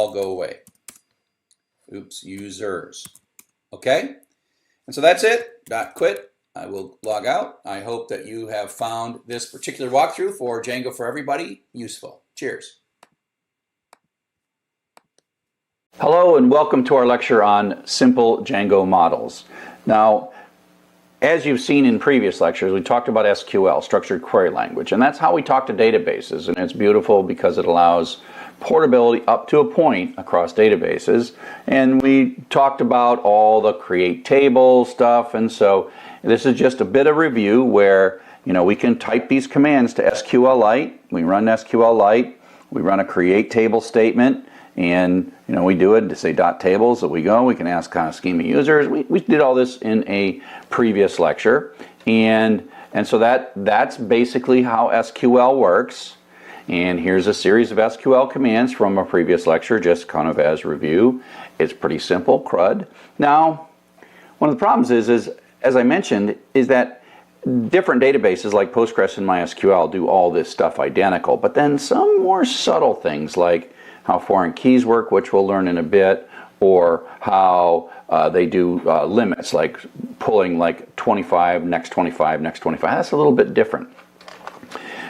all go away. Oops, users. Okay? And so that's it. .quit. I will log out. I hope that you have found this particular walkthrough for Django for Everybody useful. Cheers. Hello and welcome to our lecture on simple Django models. Now, as you've seen in previous lectures, we talked about SQL, structured query language, and that's how we talk to databases, and it's beautiful because it allows portability up to a point across databases. And we talked about all the create table stuff, and so this is just a bit of review where we can type these commands to SQLite. We run SQLite, we run a create table statement, and we do it to say .tables. So we can ask kind of schema users. We did all this in a previous lecture, and so that's basically how SQL works. And here's a series of SQL commands from a previous lecture, just kind of as review. It's pretty simple, CRUD. Now, one of the problems is as I mentioned, is that different databases like Postgres and MySQL do all this stuff identical, but then some more subtle things like how foreign keys work, which we'll learn in a bit, or how they do limits, like pulling like 25, next 25, next 25. That's a little bit different.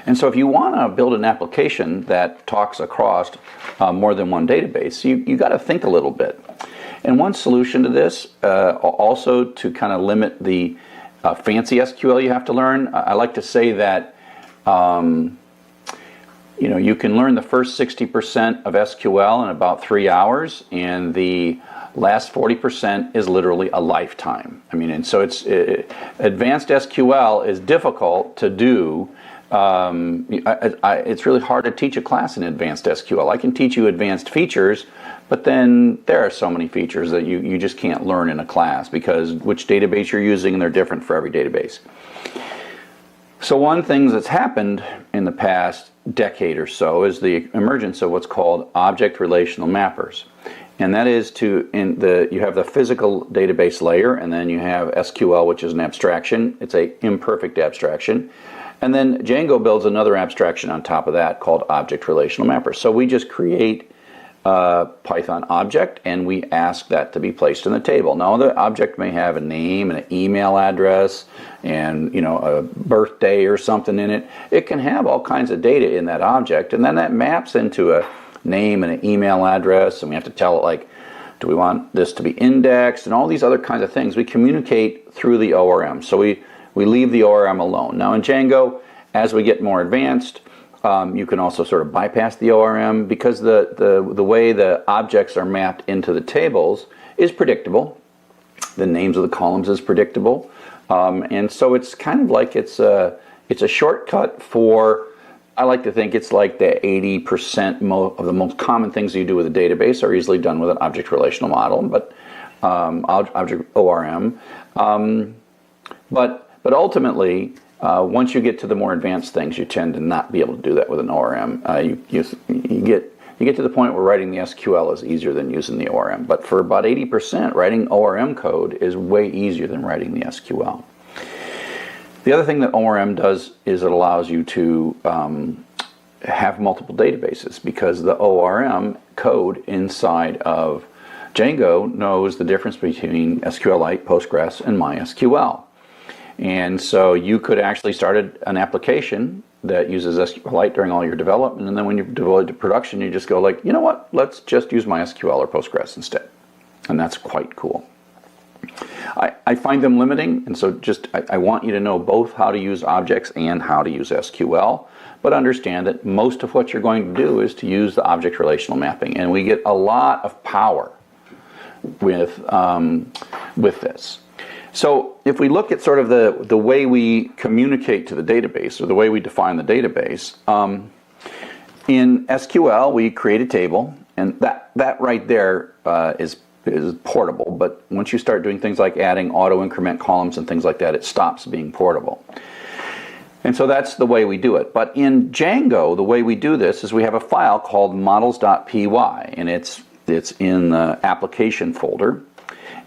And so if you want to build an application that talks across more than one database, you got to think a little bit. And one solution to this, also to kind of limit the fancy SQL you have to learn, I like to say that you can learn the first 60% of SQL in about 3 hours, and the last 40% is literally a lifetime. And so it's advanced SQL is difficult to do. It's really hard to teach a class in advanced SQL. I can teach you advanced features, but then there are so many features that you just can't learn in a class because which database you're using, and they're different for every database. So one thing that's happened in the past decade or so is the emergence of what's called object relational mappers. And that is you have the physical database layer, and then you have SQL, which is an abstraction. It's an imperfect abstraction. And then Django builds another abstraction on top of that called object relational mappers. So we just create a Python object and we ask that to be placed in the table. Now the object may have a name and an email address and a birthday or something in it. It can have all kinds of data in that object, and then that maps into a name and an email address, and we have to tell it, like, do we want this to be indexed, and all these other kinds of things. We communicate through the ORM. So we leave the ORM alone. Now in Django, as we get more advanced, you can also sort of bypass the ORM because the way the objects are mapped into the tables is predictable. The names of the columns is predictable. And so it's kind of like it's a shortcut for, I like to think it's like the 80% of the most common things you do with a database are easily done with an object relational model, but object ORM. But ultimately, once you get to the more advanced things, you tend to not be able to do that with an ORM. You get to the point where writing the SQL is easier than using the ORM. But for about 80%, writing ORM code is way easier than writing the SQL. The other thing that ORM does is it allows you to have multiple databases, because the ORM code inside of Django knows the difference between SQLite, Postgres, and MySQL. And so you could actually start an application that uses SQLite during all your development, and then when you deploy it to production, you just go like, you know what, let's just use MySQL or Postgres instead. And that's quite cool. I find them limiting, and so I want you to know both how to use objects and how to use SQL, but understand that most of what you're going to do is to use the object relational mapping, and we get a lot of power with this. So if we look at sort of the way we communicate to the database, or the way we define the database, in SQL we create a table, and that right there is portable, but once you start doing things like adding auto increment columns and things like that, it stops being portable. And so that's the way we do it. But in Django, the way we do this is we have a file called models.py, and it's in the application folder.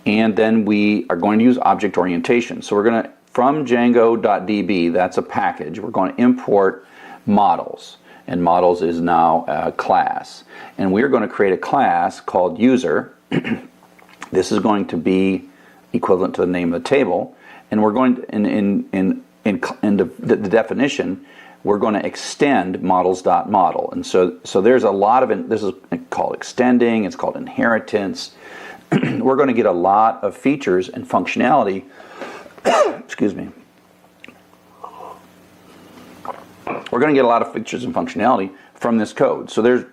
And then we are going to use object orientation. So we're going to, from Django.db, that's a package, we're going to import models. and models is now a class. And we're going to create a class called user. This is going to be equivalent to the name of the table, and we're going to, in the definition, we're going to extend models.model. And so there's a lot of, this is called extending, it's called inheritance. We're going to get a lot of features and functionality, excuse me. We're going to get a lot of features and functionality from this code. So there's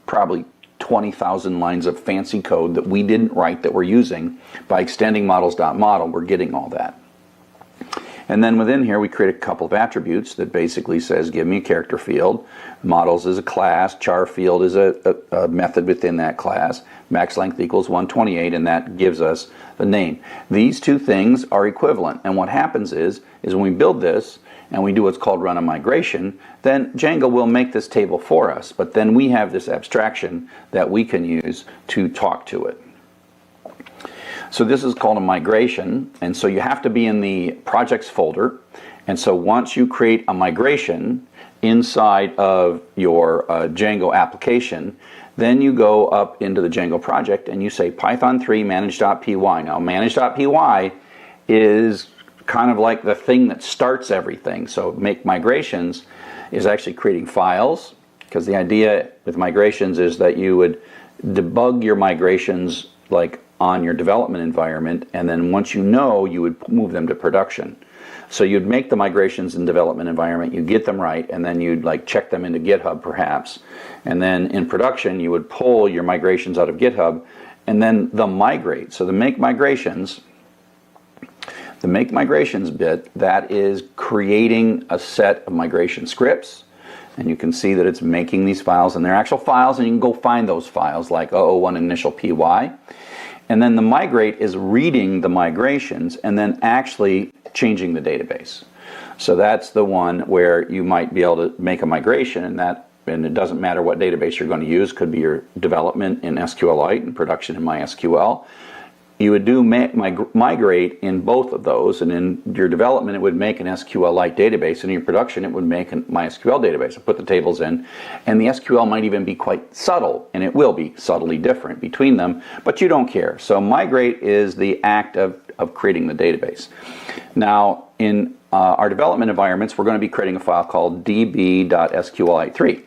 probably 20,000 lines of fancy code that we didn't write that we're using. By extending models.model, we're getting all that. And then within here, we create a couple of attributes that basically says, give me a character field. Models is a class. Char field is a method within that class. Max length equals 128, and that gives us the name. These two things are equivalent. And what happens is when we build this and we do what's called run a migration, then Django will make this table for us. But then we have this abstraction that we can use to talk to it. So this is called a migration, and so you have to be in the projects folder. And so once you create a migration inside of your Django application, then you go up into the Django project and you say Python 3 manage.py. Now manage.py is kind of like the thing that starts everything. So make migrations is actually creating files, because the idea with migrations is that you would debug your migrations like on your development environment, and then once you know, you would move them to production. So you'd make the migrations in development environment, you'd get them right, and then you'd like check them into GitHub perhaps. And then in production, you would pull your migrations out of GitHub, and then the migrate. So the make migrations bit, that is creating a set of migration scripts. And you can see that it's making these files, and they're actual files, and you can go find those files like 001 initial py. And then the migrate is reading the migrations and then actually changing the database. So that's the one where you might be able to make a migration, and it doesn't matter what database you're going to use. Could be your development in SQLite and production in MySQL. You would do migrate in both of those, and in your development it would make an SQLite database, and in your production it would make a MySQL database. Put the tables in, and the SQL might even be quite subtle, and it will be subtly different between them, but you don't care. So migrate is the act of creating the database. Now in our development environments, we're going to be creating a file called db.sqlite3.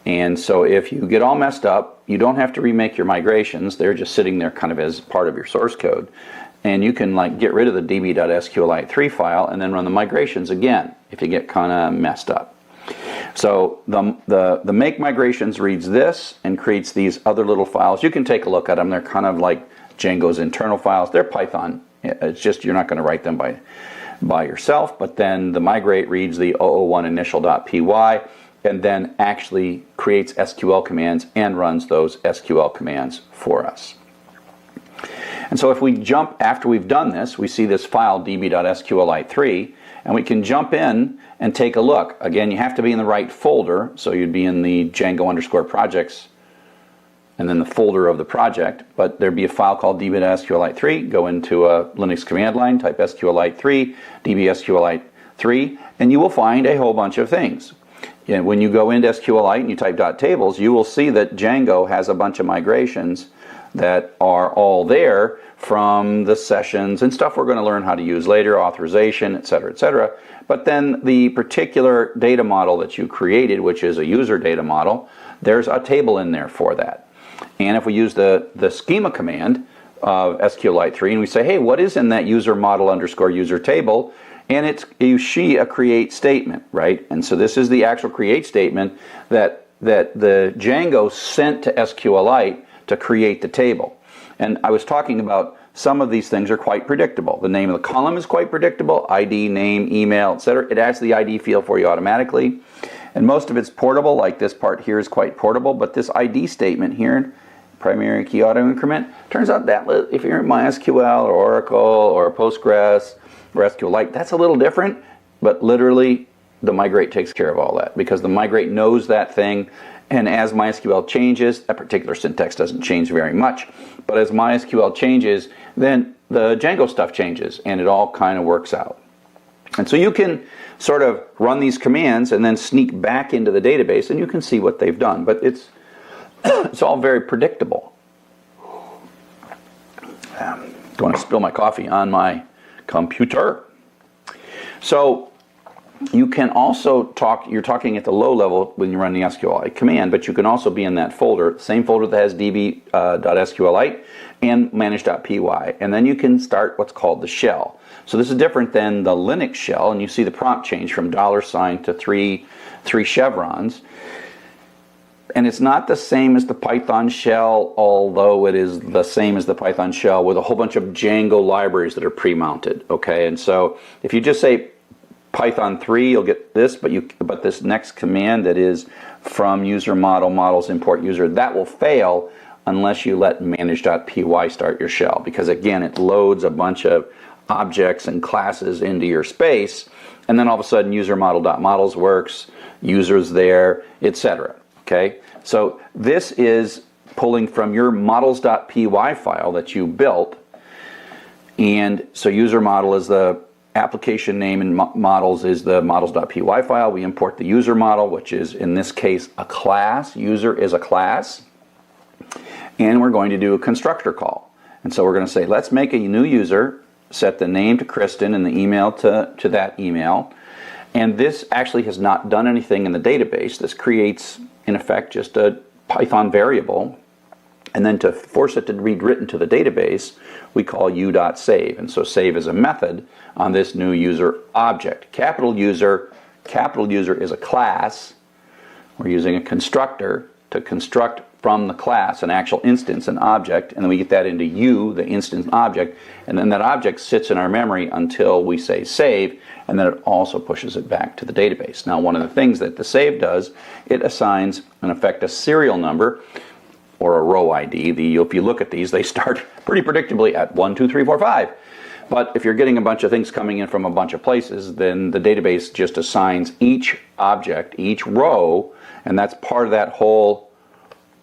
And so if you get all messed up, you don't have to remake your migrations. They're just sitting there kind of as part of your source code. And you can like get rid of the db.sqlite3 file and then run the migrations again if you get kind of messed up. So the make migrations reads this and creates these other little files. You can take a look at them. They're kind of like Django's internal files. They're Python. It's just you're not going to write them by yourself. But then the migrate reads the 001 initial.py. and then actually creates SQL commands and runs those SQL commands for us. And so if we jump, after we've done this, we see this file db.sqlite3, and we can jump in and take a look. Again, you have to be in the right folder, so you'd be in the Django_projects and then the folder of the project, but there'd be a file called db.sqlite3, go into a Linux command line, type SQLite3, db.sqlite3, and you will find a whole bunch of things. And when you go into SQLite and you type .tables, you will see that Django has a bunch of migrations that are all there from the sessions and stuff we're going to learn how to use later, authorization, etc., etc. But then the particular data model that you created, which is a user data model, there's a table in there for that. And if we use the schema command of SQLite3 and we say, hey, what is in that user model _ user table? And you see a create statement, right? And so this is the actual create statement that the Django sent to SQLite to create the table. And I was talking about some of these things are quite predictable. The name of the column is quite predictable, ID, name, email, etc. It adds the ID field for you automatically. And most of it's portable, like this part here is quite portable, but this ID statement here, primary key auto increment, turns out that if you're in MySQL or Oracle or Postgres, or SQLite, that's a little different, but literally the migrate takes care of all that, because the migrate knows that thing, and as MySQL changes, that particular syntax doesn't change very much, but as MySQL changes, then the Django stuff changes, and it all kind of works out. And so you can sort of run these commands and then sneak back into the database, and you can see what they've done. But it's all very predictable. Don't want to spill my coffee on my computer. So you can also you're talking at the low level when you run the SQLite command, but you can also be in that folder, same folder that has db.sqlite and manage.py, and then you can start what's called the shell. So this is different than the Linux shell, and you see the prompt change from $sign to three chevrons. And it's not the same as the Python shell, although it is the same as the Python shell with a whole bunch of Django libraries that are pre-mounted, okay? And so if you just say Python 3, you'll get this, but this next command that is from user model, models import user, that will fail unless you let manage.py start your shell, because again, it loads a bunch of objects and classes into your space, and then all of a sudden user model.models works, users there, etc. Okay, so this is pulling from your models.py file that you built, and so user model is the application name, and models is the models.py file. We import the user model, which is in this case a class. User is a class, and we're going to do a constructor call. And so we're going to say, let's make a new user, set the name to Kristen and the email to that email. And this actually has not done anything in the database. This creates, in effect, just a Python variable. And then to force it to be written to the database, we call u.save. And so save is a method on this new user object. Capital user is a class. We're using a constructor to construct from the class an actual instance, an object, and then we get that into u, the instance object, and then that object sits in our memory until we say save, and then it also pushes it back to the database. Now, one of the things that the save does, it assigns, in effect, a serial number or a row ID. If you look at these, they start pretty predictably at 1, 2, 3, 4, 5. But if you're getting a bunch of things coming in from a bunch of places, then the database just assigns each object, each row, and that's part of that whole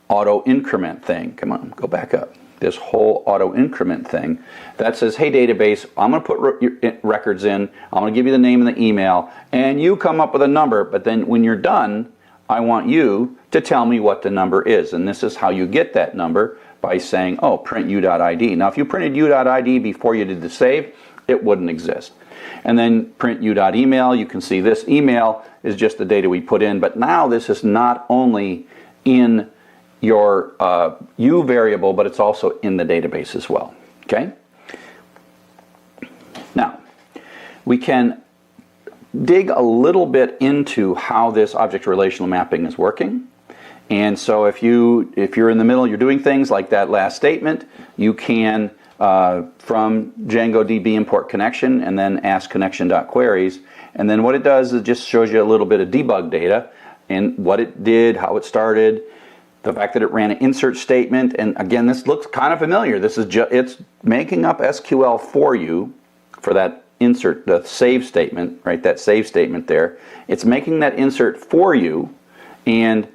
auto increment thing. Come on, go back up. This whole auto increment thing that says, hey database, I'm going to put your records in, I'm going to give you the name and the email, and you come up with a number, but then when you're done, I want you to tell me what the number is. And this is how you get that number, by saying, oh, print u.id. Now if you printed u.id before you did the save, it wouldn't exist. And then print u.email, you can see this email is just the data we put in, but now this is not only in your u variable, but it's also in the database as well. Okay? Now, we can dig a little bit into how this object relational mapping is working. And so if you're in the middle, you're doing things like that last statement, you can from Django DB import connection and then ask connection.queries. And then what it does is it just shows you a little bit of debug data and what it did, how it started, the fact that it ran an insert statement. And again, this looks kind of familiar. This is it's making up SQL for you for that insert, the save statement, right? That save statement there. It's making that insert for you, and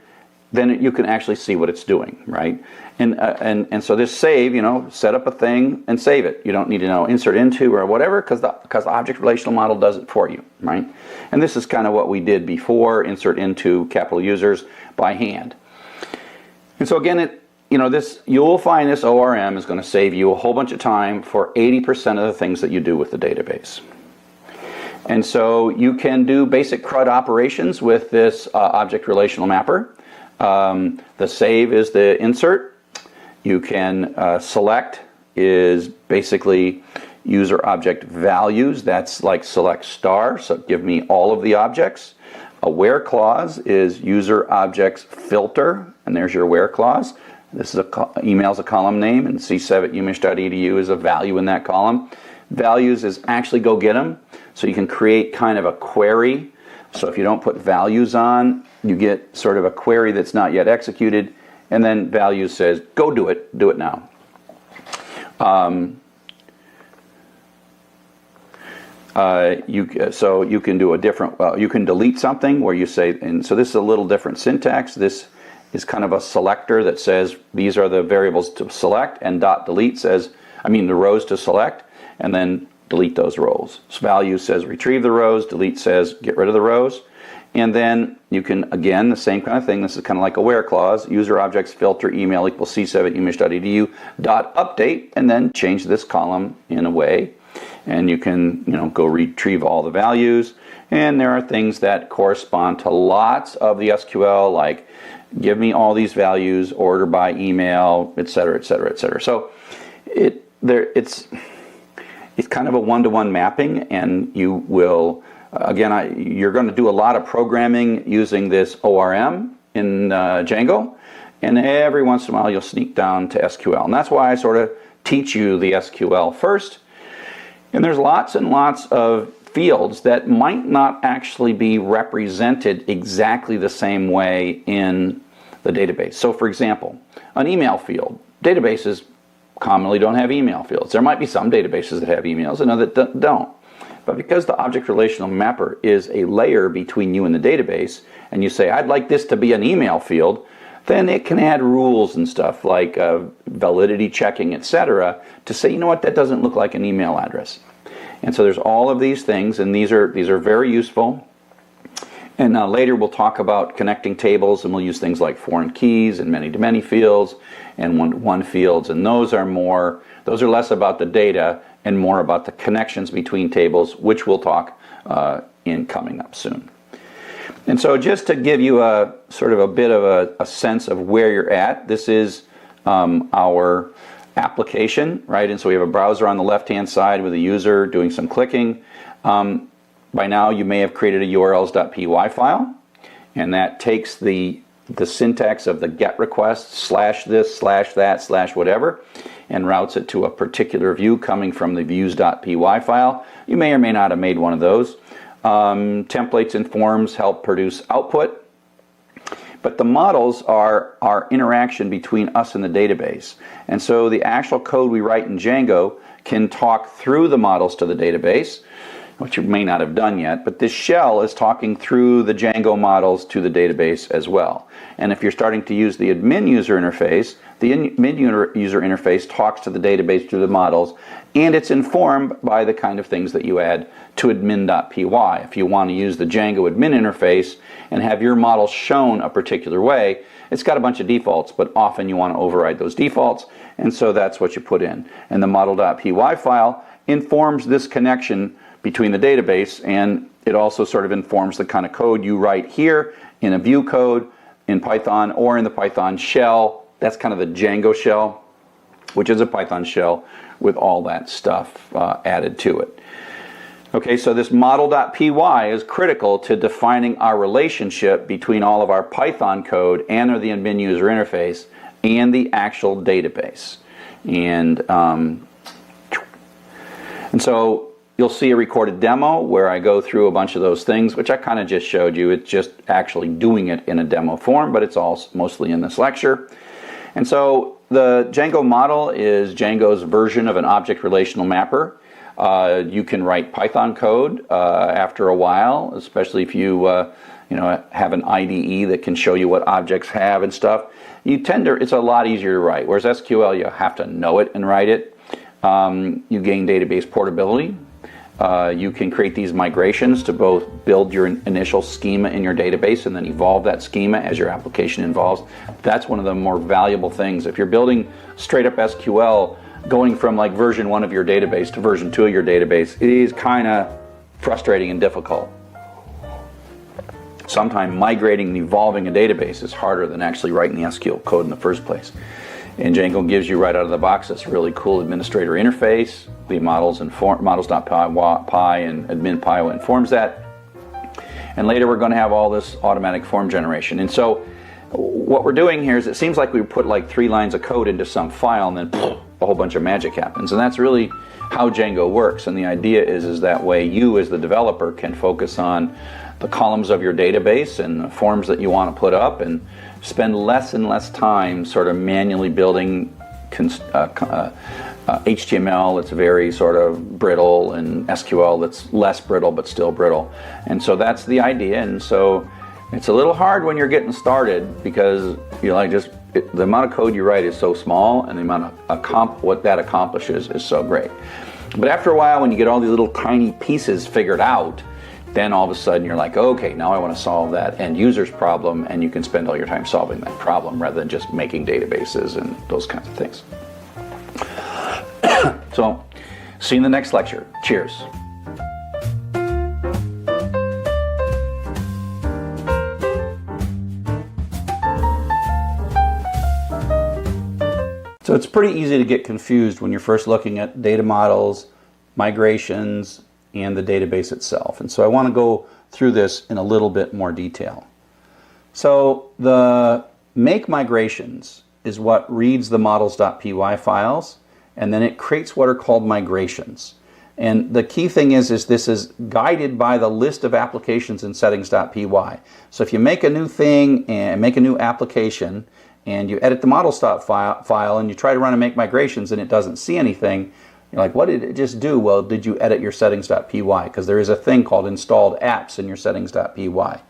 then you can actually see what it's doing, right? And so this save, set up a thing and save it. You don't need to know insert into or whatever, because the object relational model does it for you, right? And this is kind of what we did before, insert into capital users by hand. And so again, you'll find this ORM is going to save you a whole bunch of time for 80% of the things that you do with the database. And so you can do basic CRUD operations with this object relational mapper. The save is the insert. You can select is basically user object values. That's like select star, so give me all of the objects. A where clause is user objects filter, and there's your where clause. This is email is a column name, and c7@umich.edu is a value in that column. Values is actually go get them, so you can create kind of a query. So if you don't put values on, you get sort of a query that's not yet executed, and then values says go do it now. So you can do a different, you can delete something where you say, and so this is a little different syntax. This is kind of a selector that says these are the variables to select, and dot delete says, the rows to select, and then delete those rows. So value says retrieve the rows, delete says get rid of the rows. And then you can, again, the same kind of thing. This is kind of like a where clause. User objects filter email equals c7image.edu dot update, and then change this column in a way. And you can, go retrieve all the values. And there are things that correspond to lots of the SQL, like give me all these values, order by email, etc., etc., etc. So it's kind of a one-to-one mapping, and you will. Again, you're going to do a lot of programming using this ORM in Django, and every once in a while you'll sneak down to SQL. And that's why I sort of teach you the SQL first. And there's lots and lots of fields that might not actually be represented exactly the same way in the database. So for example, an email field. Databases commonly don't have email fields. There might be some databases that have emails and others that don't. But because the object relational mapper is a layer between you and the database, and you say, I'd like this to be an email field, then it can add rules and stuff like validity checking, etc., to say, you know what, that doesn't look like an email address. And so there's all of these things, and these are very useful. And later we'll talk about connecting tables, and we'll use things like foreign keys and many-to-many fields and one-to-one fields, and those are less about the data and more about the connections between tables, which we'll talk in coming up soon. And so just to give you a sort of a bit of a sense of where you're at, this is our application, right? And so we have a browser on the left-hand side with a user doing some clicking. By now you may have created a urls.py file, and that takes the syntax of the GET request / this / that / whatever, and routes it to a particular view coming from the views.py file. You may or may not have made one of those. Templates and forms help produce output. But the models are our interaction between us and the database. And so the actual code we write in Django can talk through the models to the database, which you may not have done yet, but this shell is talking through the Django models to the database as well. And if you're starting to use the admin user interface, the admin user interface talks to the database through the models, and it's informed by the kind of things that you add to admin.py. If you want to use the Django admin interface and have your model shown a particular way, it's got a bunch of defaults, but often you want to override those defaults, and so that's what you put in. And the model.py file informs this connection between the database, and it also sort of informs the kind of code you write here in a view code in Python or in the Python shell. That's kind of the Django shell, which is a Python shell with all that stuff added to it. Okay, so this model.py is critical to defining our relationship between all of our Python code and the admin user interface and the actual database. And so you'll see a recorded demo where I go through a bunch of those things, which I kind of just showed you. It's just actually doing it in a demo form, but it's all mostly in this lecture. And so the Django model is Django's version of an object relational mapper. You can write Python code after a while, especially if you have an IDE that can show you what objects have and stuff. It's a lot easier to write, whereas SQL, you have to know it and write it. You gain database portability. You can create these migrations to both build your initial schema in your database and then evolve that schema as your application evolves. That's one of the more valuable things. If you're building straight up SQL, going from like version 1 of your database to version 2 of your database, it is kind of frustrating and difficult. Sometimes migrating and evolving a database is harder than actually writing the SQL code in the first place. And Django gives you right out of the box this really cool administrator interface. The models.py and admin.py informs that. And later we're going to have all this automatic form generation. And so what we're doing here is it seems like we put like 3 lines of code into some file and then a whole bunch of magic happens. And that's really how Django works. And the idea is that way you as the developer can focus on the columns of your database and the forms that you want to put up and spend less and less time sort of manually building HTML that's very sort of brittle and SQL that's less brittle but still brittle. And so that's the idea. And so it's a little hard when you're getting started because the amount of code you write is so small and the amount of what that accomplishes is so great. But after a while, when you get all these little tiny pieces figured out, then all of a sudden you're like, okay, now I want to solve that end user's problem, and you can spend all your time solving that problem rather than just making databases and those kinds of things. So, see you in the next lecture. Cheers. So it's pretty easy to get confused when you're first looking at data models, migrations, and the database itself. And so I want to go through this in a little bit more detail. So the make migrations is what reads the models.py files, and then it creates what are called migrations. And the key thing is this is guided by the list of applications in settings.py. So if you make a new thing and make a new application, and you edit the models.file and you try to run and make migrations and it doesn't see anything, you're like, what did it just do? Well, did you edit your settings.py? Because there is a thing called installed apps in your settings.py.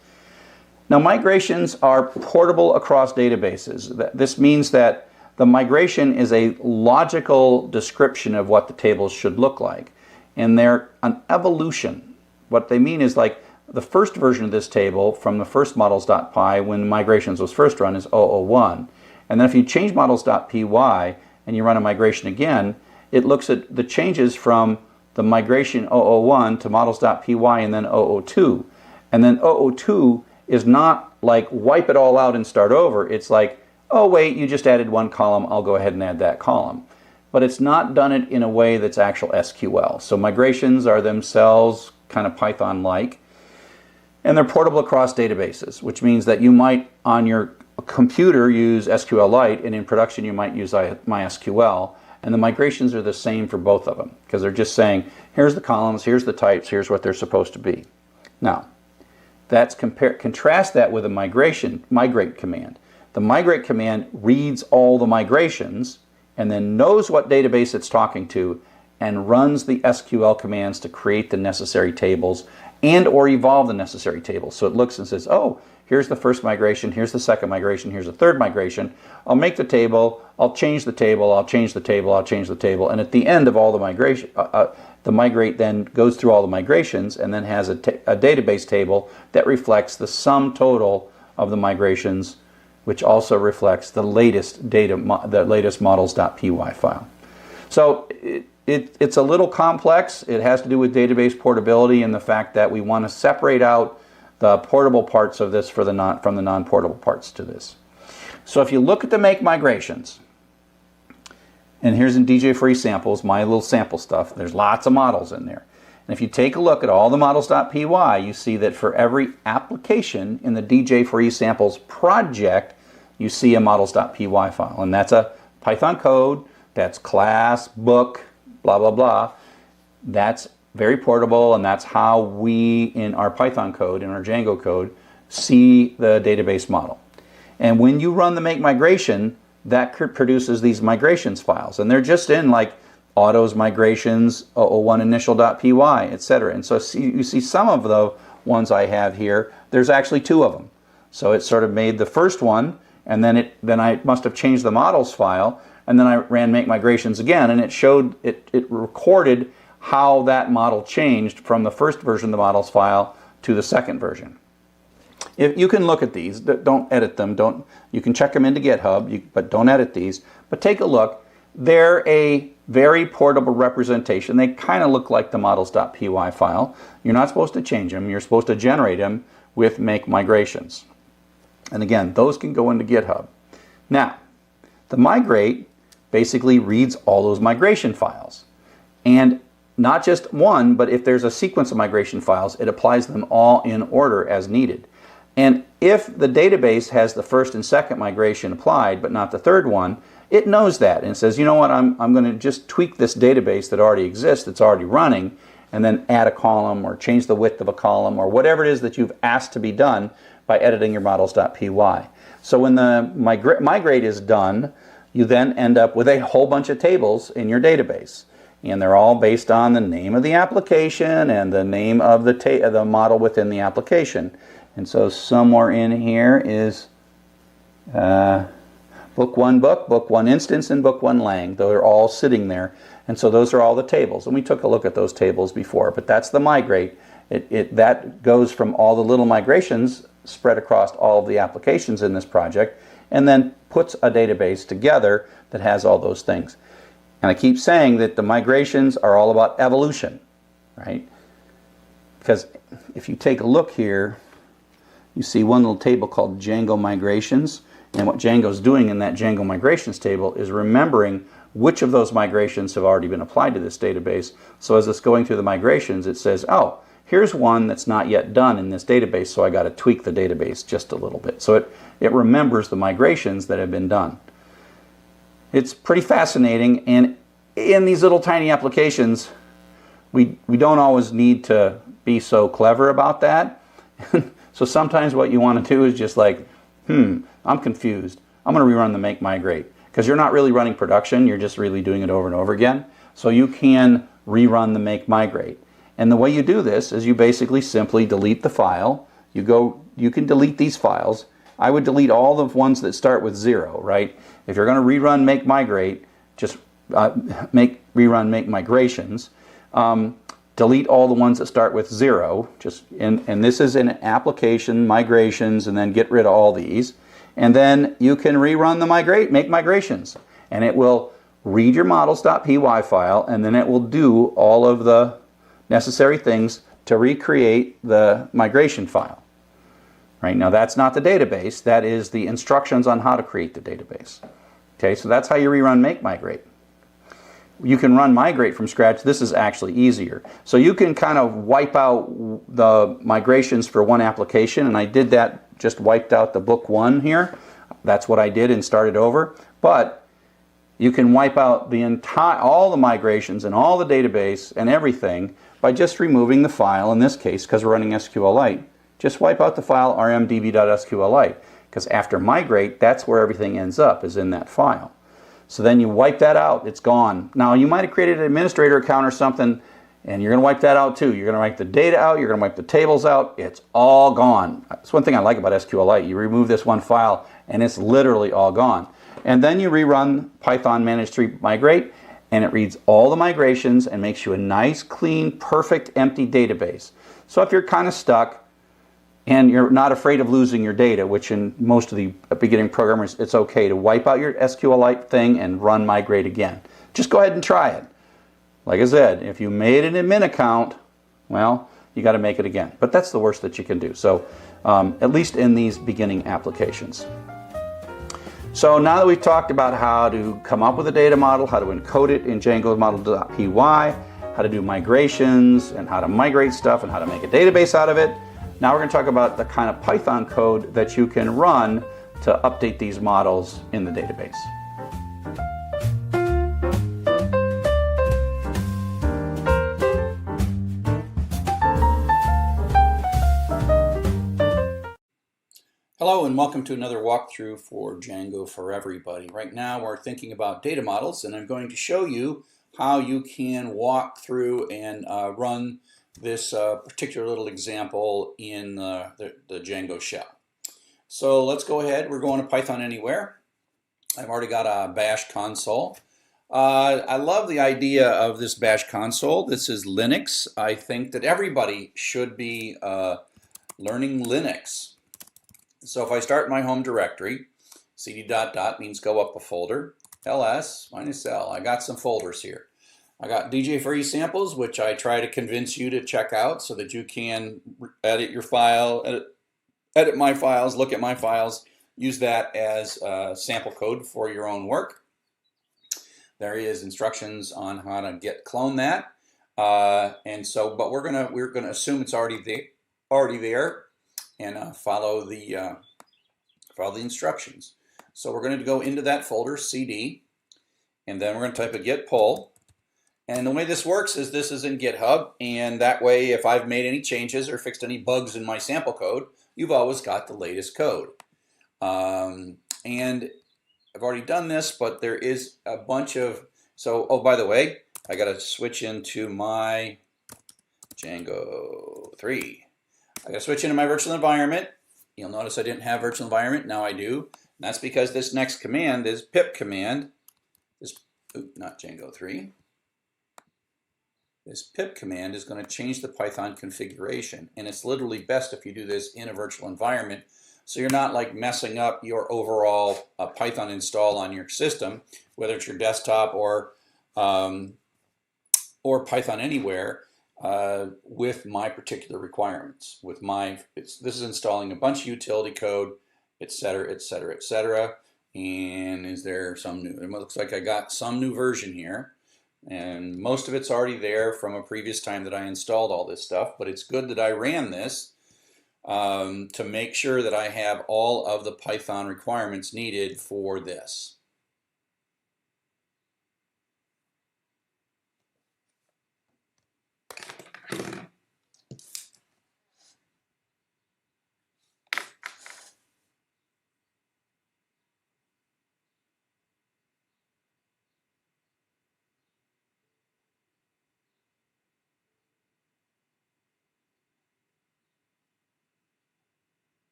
Now, migrations are portable across databases. This means that the migration is a logical description of what the tables should look like. And they're an evolution. What they mean is like the first version of this table from the first models.py when migrations was first run is 001. And then if you change models.py and you run a migration again, it looks at the changes from the migration 001 to models.py and then 002. And then 002 is not like wipe it all out and start over. It's like, oh wait, you just added one column, I'll go ahead and add that column. But it's not done it in a way that's actual SQL. So migrations are themselves kind of Python-like. And they're portable across databases, which means that you might, on your computer, use SQLite, and in production you might use MySQL. And the migrations are the same for both of them, because they're just saying, here's the columns, here's the types, here's what they're supposed to be. Now, contrast that with a migrate command. The migrate command reads all the migrations, and then knows what database it's talking to, and runs the SQL commands to create the necessary tables and or evolve the necessary tables. So it looks and says, oh, here's the first migration, here's the second migration, here's the third migration. I'll make the table, I'll change the table, I'll change the table, I'll change the table. And at the end of all the migration, the migrate then goes through all the migrations and then has a database table that reflects the sum total of the migrations, which also reflects the latest models.py file. So it's a little complex. It has to do with database portability and the fact that we want to separate out the portable parts of this from the non-portable parts to this. So if you look at the make migrations, and here's in DJ free samples, my little sample stuff, there's lots of models in there. And if you take a look at all the models.py, you see that for every application in the DJ free samples project, you see a models.py file. And that's a Python code, that's class, book, blah, blah, blah. That's very portable, and that's how we, in our Python code, in our Django code, see the database model. And when you run the make migration, that produces these migrations files. And they're just in like autos migrations, 001 initial.py, etc. And so you see some of the ones I have here, there's actually two of them. So it sort of made the first one, and then I must have changed the models file, and then I ran make migrations again, and it showed, it recorded how that model changed from the first version of the models file to the second version. If you can look at these, don't edit them, you can check them into GitHub, but don't edit these. But take a look. They're a very portable representation. They kind of look like the models.py file. You're not supposed to change them. You're supposed to generate them with make migrations. And again, those can go into GitHub. Now, the migrate basically reads all those migration files. And not just one, but if there's a sequence of migration files, it applies them all in order as needed. And if the database has the first and second migration applied, but not the third one, it knows that and says, you know what, I'm going to just tweak this database that already exists, that's already running, and then add a column or change the width of a column or whatever it is that you've asked to be done by editing your models.py. So when the migrate is done, you then end up with a whole bunch of tables in your database. And they're all based on the name of the application and the name of the model within the application. And so somewhere in here is the book one book, book one instance, and book one lang. They're all sitting there. And so those are all the tables. And we took a look at those tables before, but that's the migrate. That goes from all the little migrations spread across all of the applications in this project, and then puts a database together that has all those things. And I keep saying that the migrations are all about evolution, right? Because if you take a look here, you see one little table called Django migrations. And what Django's doing in that Django migrations table is remembering which of those migrations have already been applied to this database. So as it's going through the migrations, it says, oh, here's one that's not yet done in this database, so I got to tweak the database just a little bit. So it remembers the migrations that have been done. It's pretty fascinating, and in these little tiny applications, we don't always need to be so clever about that. So sometimes what you want to do is just like, I'm confused. I'm going to rerun the make migrate. Because you're not really running production, you're just really doing it over and over again. So you can rerun the make migrate. And the way you do this is you basically simply delete the file. You can delete these files. I would delete all the ones that start with 0, right? If you're going to rerun make migrate, just rerun make migrations. Delete all the ones that start with 0. And this is in application migrations, and then get rid of all these. And then you can rerun the make migrations, and it will read your models.py file, and then it will do all of the necessary things to recreate the migration file. Right now, that's not the database. That is the instructions on how to create the database. Okay, so that's how you rerun make migrate. You can run migrate from scratch. This is actually easier. So you can kind of wipe out the migrations for one application, and I did that, just wiped out the book one here. That's what I did and started over. But you can wipe out all the migrations and all the database and everything by just removing the file. In this case, because we're running SQLite, just wipe out the file rmdb.sqlite, because after migrate, that's where everything ends up, is in that file. So then you wipe that out, it's gone. Now you might have created an administrator account or something, and you're going to wipe that out too. You're going to wipe the data out, you're going to wipe the tables out, it's all gone. That's one thing I like about SQLite. You remove this one file and it's literally all gone. And then you rerun Python manage3 migrate, and it reads all the migrations and makes you a nice, clean, perfect, empty database. So if you're kind of stuck and you're not afraid of losing your data, which in most of the beginning programmers, it's okay to wipe out your SQLite thing and run migrate again. Just go ahead and try it. Like I said, if you made an admin account, well, you got to make it again. But that's the worst that you can do. So at least in these beginning applications. So now that we've talked about how to come up with a data model, how to encode it in Django model.py, how to do migrations, and how to migrate stuff, and how to make a database out of it, now we're going to talk about the kind of Python code that you can run to update these models in the database. Hello and welcome to another walkthrough for Django for Everybody. Right now we're thinking about data models, and I'm going to show you how you can walk through and run this particular little example in the Django shell. So let's go ahead. We're going to Python Anywhere. I've already got a bash console. I love the idea of this bash console. This is Linux. I think that everybody should be learning Linux. So if I start my home directory, cd ... means go up a folder, ls -l. I got some folders here. I got DJ free samples, which I try to convince you to check out so that you can edit your file, edit my files, look at my files, use that as sample code for your own work. There is instructions on how to clone that, and so, but we're gonna assume it's already there, and follow the instructions. So we're going to go into that folder, CD, and then we're going to type a git pull. And the way this works is this is in GitHub, and that way if I've made any changes or fixed any bugs in my sample code, you've always got the latest code. And I've already done this, but there is a bunch of, so, oh, by the way, I got to switch into my Django 3. I got to switch into my virtual environment. You'll notice I didn't have virtual environment, now I do. And that's because this next command, this pip command, not Django 3. This pip command is going to change the Python configuration, and it's literally best if you do this in a virtual environment, so you're not like messing up your overall Python install on your system, whether it's your desktop or Python Anywhere, with my particular requirements. This is installing a bunch of utility code, etc., etc., etc. And is there some new? It looks like I got some new version here. And most of it's already there from a previous time that I installed all this stuff, but it's good that I ran this to make sure that I have all of the Python requirements needed for this.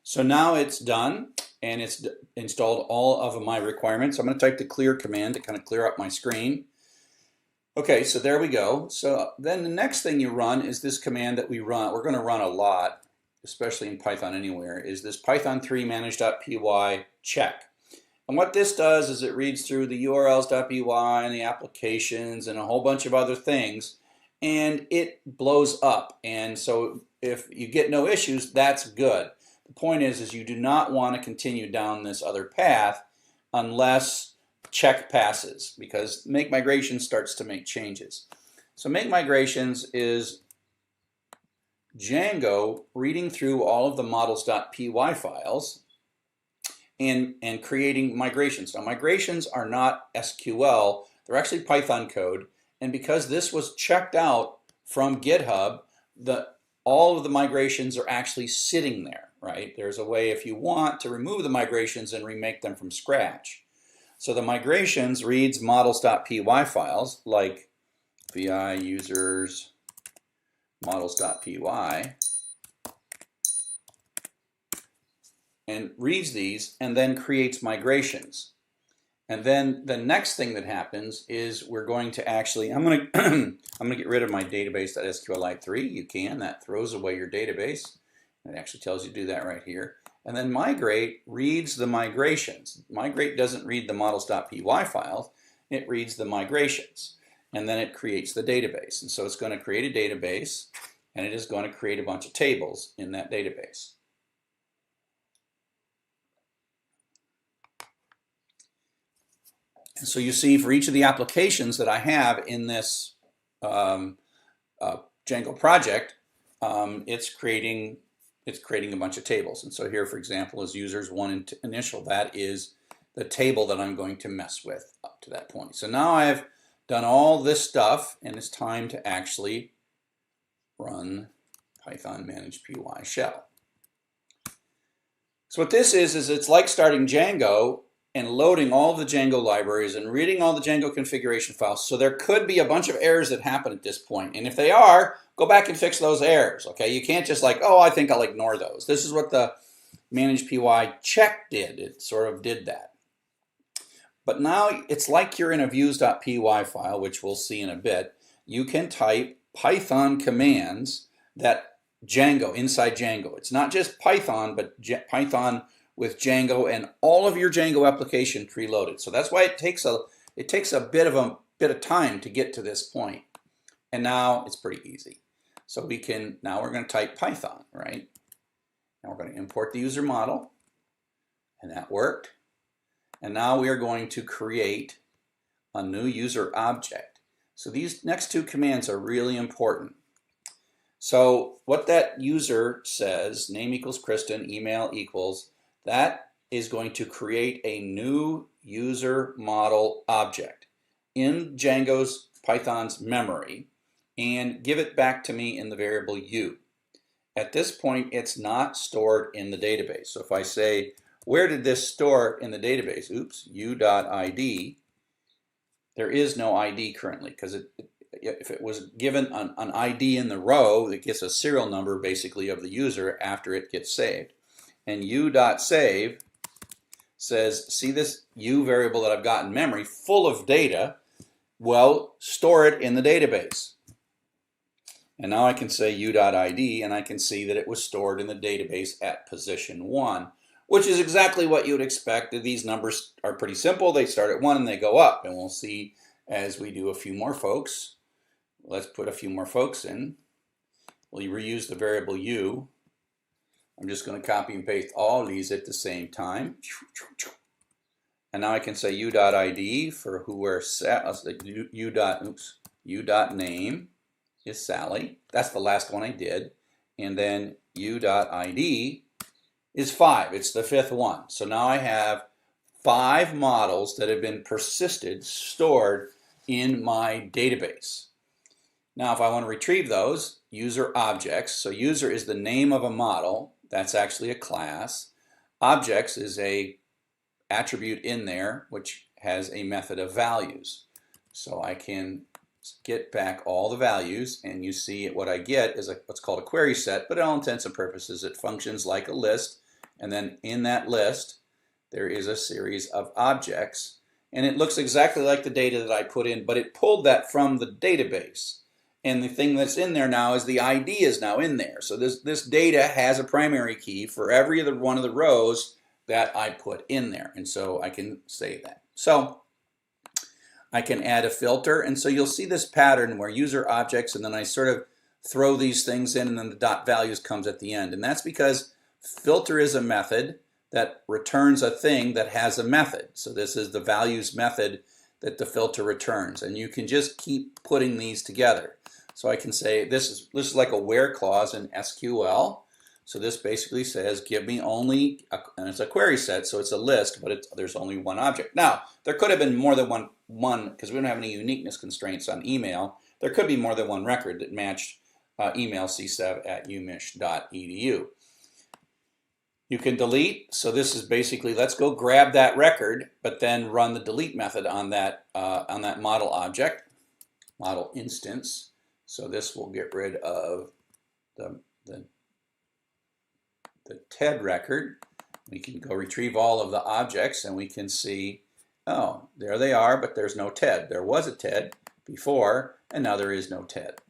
So now it's done, and it's installed all of my requirements. I'm going to type the clear command to kind of clear up my screen. Okay, so there we go. So then the next thing you run is this command that we're going to run a lot, especially in Python Anywhere, is this python3 manage.py check. And what this does is it reads through the urls.py and the applications and a whole bunch of other things, and it blows up. And so if you get no issues, that's good. The point is you do not want to continue down this other path unless check passes, because make migrations starts to make changes. So make migrations is Django reading through all of the models.py files and creating migrations. Now migrations are not SQL, they're actually Python code, and because this was checked out from GitHub, all of the migrations are actually sitting there, right? There's a way if you want to remove the migrations and remake them from scratch. So the migrations reads models.py files like vi users models.py and reads these and then creates migrations. And then the next thing that happens is we're going to actually, I'm going to get rid of my database.sqlite3. You can, that throws away your database. It actually tells you to do that right here. And then migrate reads the migrations. Migrate doesn't read the models.py files, it reads the migrations. And then it creates the database. And so it's going to create a database, and it is going to create a bunch of tables in that database. And so you see for each of the applications that I have in this Django project, it's creating a bunch of tables. And so here, for example, is users one initial. That is the table that I'm going to mess with up to that point. So now I've done all this stuff, and it's time to actually run Python manage py shell. So what this is it's like starting Django and loading all the Django libraries and reading all the Django configuration files. So there could be a bunch of errors that happen at this point. And if they are, go back and fix those errors, okay? You can't just like, oh, I think I'll ignore those. This is what the manage py check did. It sort of did that. But now it's like you're in a views.py file, which we'll see in a bit. You can type Python commands that Django, inside Django. It's not just Python, but Python with Django and all of your Django application preloaded. So that's why it takes a bit of time to get to this point. And now it's pretty easy. So now we're going to type Python, right? Now we're going to import the user model, and that worked. And now we are going to create a new user object. So these next two commands are really important. So what that user says, name equals Kristen, email equals, that is going to create a new user model object in Django's Python's memory and give it back to me in the variable u. At this point, it's not stored in the database. So if I say where did this store in the database? Oops, u.id. There is no ID currently because if it was given an ID in the row, it gets a serial number basically of the user after it gets saved. And u.save says, see this u variable that I've got in memory full of data? Well, store it in the database. And now I can say u.id, and I can see that it was stored in the database at position 1, which is exactly what you would expect. These numbers are pretty simple. They start at 1 and they go up, and we'll see as we do a few more folks. Let's put a few more folks in. We'll reuse the variable u. I'm just going to copy and paste all these at the same time. And now I can say u.id for who we're set. u.name is Sally. That's the last one I did. And then u.id is 5. It's the 5th one. So now I have 5 models that have been persisted, stored in my database. Now if I want to retrieve those, user objects. So user is the name of a model. That's actually a class. Objects is a attribute in there which has a method of values. So I can get back all the values, and you see what I get is what's called a query set, but in all intents and purposes it functions like a list, and then in that list there is a series of objects, and it looks exactly like the data that I put in, but it pulled that from the database. And the thing that's in there now is the ID is now in there. So this data has a primary key for every one of the rows that I put in there, and so I can save that. So I can add a filter, and so you'll see this pattern where user objects, and then I sort of throw these things in, and then the dot values comes at the end. And that's because filter is a method that returns a thing that has a method. So this is the values method that the filter returns, and you can just keep putting these together. So I can say this is like a where clause in SQL. So this basically says give me only, and it's a query set, so it's a list, but there's only one object. Now there could have been more than one because we don't have any uniqueness constraints on email. There could be more than one record that matched email c7@umich.edu. You can delete. So this is basically, let's go grab that record, but then run the delete method on that model object, model instance. So this will get rid of the TED record. We can go retrieve all of the objects, and we can see, oh, there they are, but there's no TED. There was a TED before, and now there is no TED.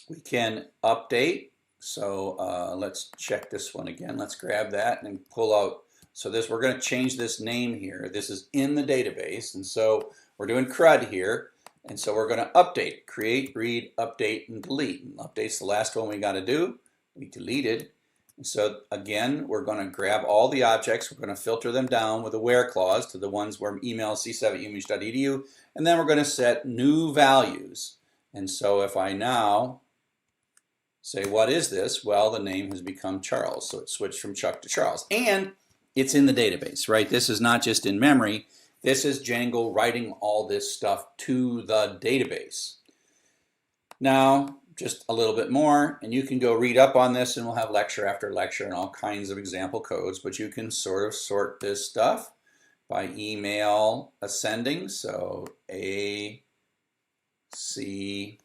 We can update. So let's check this one again. Let's grab that and pull out. So we're going to change this name here. This is in the database, and so we're doing CRUD here. And so we're going to update, create, read, update, and delete. And update's the last one we got to do. We deleted. And so again, we're going to grab all the objects. We're going to filter them down with a where clause to the ones where email c7@umich.edu, and then we're going to set new values. And so if I now say, what is this? Well, the name has become Charles. So it switched from Chuck to Charles. And it's in the database, right? This is not just in memory. This is Django writing all this stuff to the database. Now, just a little bit more, and you can go read up on this, and we'll have lecture after lecture and all kinds of example codes, but you can sort of sort this stuff by email ascending. So A, C,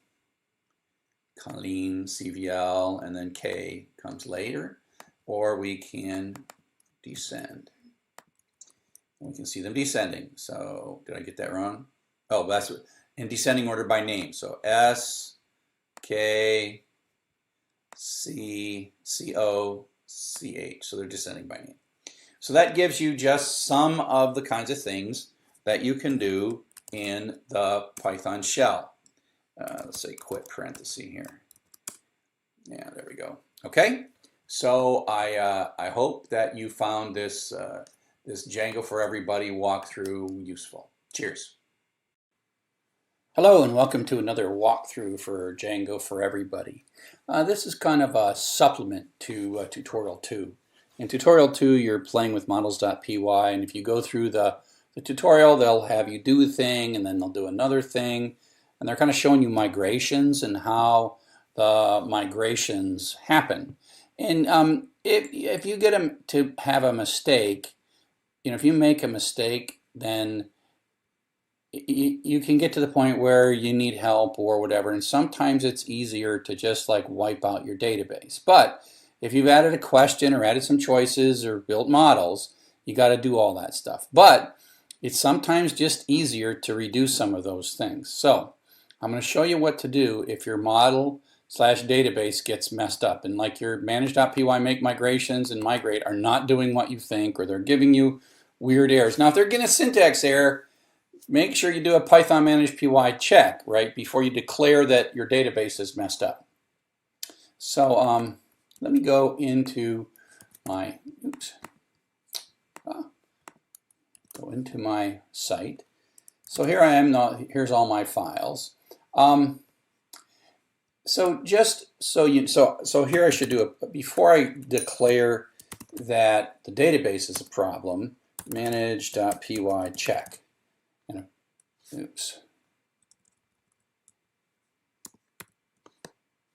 Colleen, CVL, and then K comes later, or we can descend. We can see them descending. So did I get that wrong? Oh, that's in descending order by name. So S, K, C, CO, CH. So they're descending by name. So that gives you just some of the kinds of things that you can do in the Python shell. Let's say quit parenthesis here. Yeah, there we go. Okay, so I hope that you found this this Django for Everybody walkthrough useful. Cheers. Hello and welcome to another walkthrough for Django for Everybody. This is kind of a supplement to tutorial 2. In tutorial 2, you're playing with models.py, and if you go through the tutorial, they'll have you do a thing and then they'll do another thing, and they're kind of showing you migrations and how the migrations happen. And if you get them to have a mistake, if you make a mistake, then you can get to the point where you need help or whatever, and sometimes it's easier to just like wipe out your database. But if you've added a question or added some choices or built models, you got to do all that stuff. But it's sometimes just easier to redo some of those things. So I'm going to show you what to do if your model/database gets messed up, and like your manage.py make migrations and migrate are not doing what you think, or they're giving you weird errors. Now if they're getting a syntax error, make sure you do a Python manage py check right before you declare that your database is messed up. So let me go into my go into my site. So here I am. Here's all my files. So just so here I should do it before I declare that the database is a problem. Manage.py check. Oops.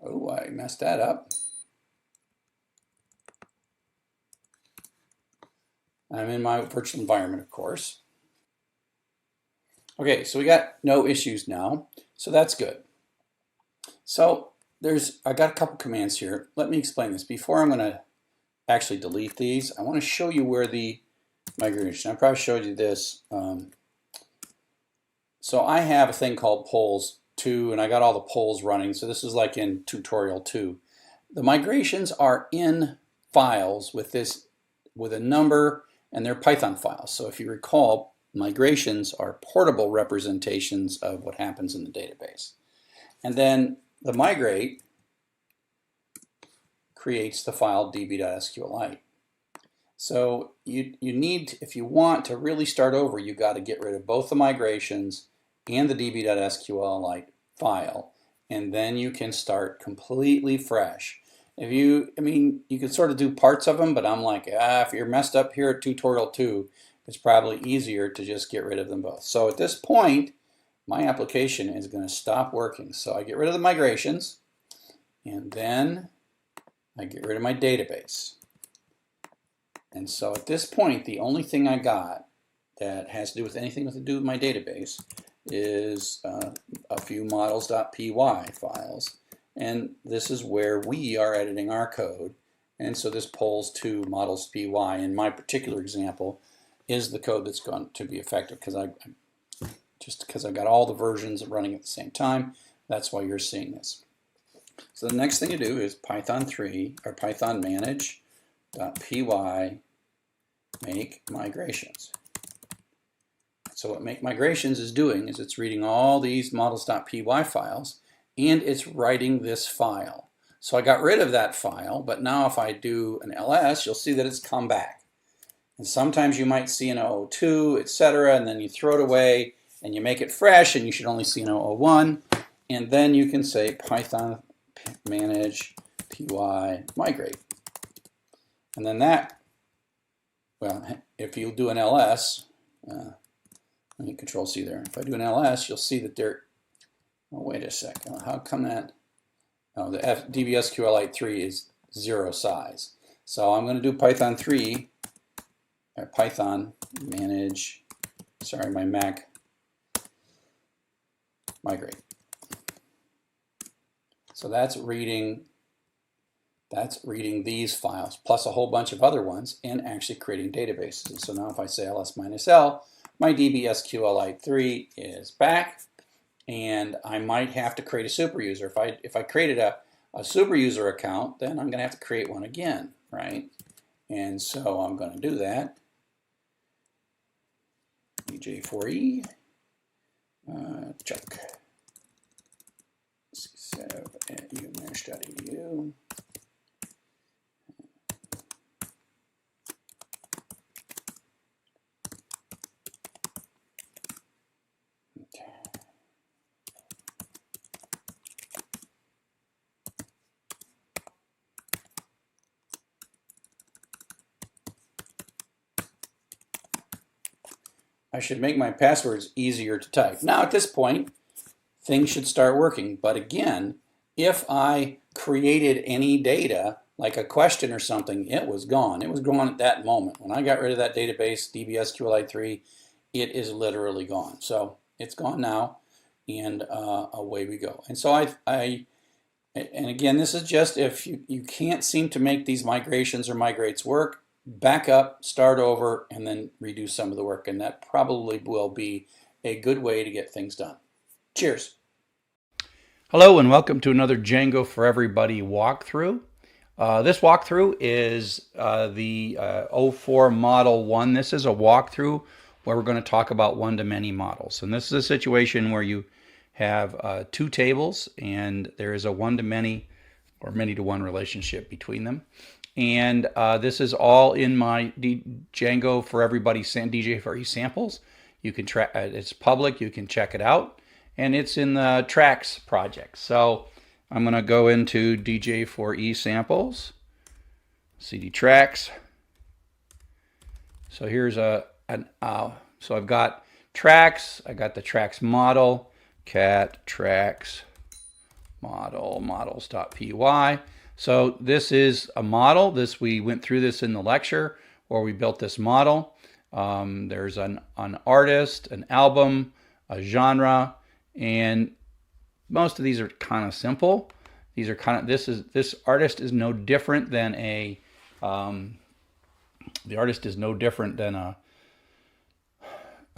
Oh, I messed that up. I'm in my virtual environment, of course. Okay, so we got no issues now, so that's good. So I got a couple commands here. Let me explain this. Before I'm going to actually delete these, I want to show you where the migration. I probably showed you this. So I have a thing called polls2, and I got all the polls running. So this is like in tutorial 2. The migrations are in files with a number, and they're Python files. So if you recall, migrations are portable representations of what happens in the database. And then the migrate creates the file db.sqlite. So you need, if you want to really start over, you got to get rid of both the migrations and the db.sqlite file, and then you can start completely fresh. You can sort of do parts of them, but I'm like, if you're messed up here at tutorial 2, it's probably easier to just get rid of them both. So at this point, my application is going to stop working. So I get rid of the migrations, and then I get rid of my database. And so at this point, the only thing I got that has to do with anything to do with my database is a few models.py files. And this is where we are editing our code. And so this polls2 models.py in my particular example is the code that's going to be effective, because I got all the versions running at the same time. That's why you're seeing this. So the next thing to do is Python 3 or Python manage.py make migrations. So what make migrations is doing is it's reading all these models.py files, and it's writing this file. So I got rid of that file, but now if I do an ls, you'll see that it's come back. And sometimes you might see an 002, etc., and then you throw it away and you make it fresh, and you should only see an 001, and then you can say Python manage py migrate. And then that, well, if you do an ls, let me control C there. If I do an ls, you'll see that there, oh, wait a second, how come that, oh, the db.sqlite 3 is 0 size. So I'm going to do Python 3, or Python manage, sorry, my Mac, migrate. So that's reading these files, plus a whole bunch of other ones, and actually creating databases. And so now if I say ls-l, my db.sqlite 3 is back, and I might have to create a super user. If I created a super user account, then I'm going to have to create one again, right? And so I'm going to do that. ej4e check. umanage.edu. I should make my passwords easier to type. Now at this point, things should start working. But again, if I created any data like a question or something, it was gone. It was gone at that moment. When I got rid of that database, DB SQLite 3, it is literally gone. So it's gone now, and away we go. And so and again, this is just if you can't seem to make these migrations or migrates work, back up, start over, and then redo some of the work. And that probably will be a good way to get things done. Cheers. Hello and welcome to another Django for Everybody walkthrough. This walkthrough is the 04 Model 1. This is a walkthrough where we're going to talk about one-to-many models. And this is a situation where you have two tables and there is a one-to-many or many-to-one relationship between them. And this is all in my Django for Everybody DJ for eSamples. You can track it's public, you can check it out. And it's in the tracks project. So I'm going to go into DJ for eSamples, CD tracks. So here's so I've got tracks, I got the tracks model, cat tracks model, models.py. So this is a model. We went through this in the lecture where we built this model. There's an artist, an album, a genre, and most of these are kind of simple. These are kind of, this artist is no different than a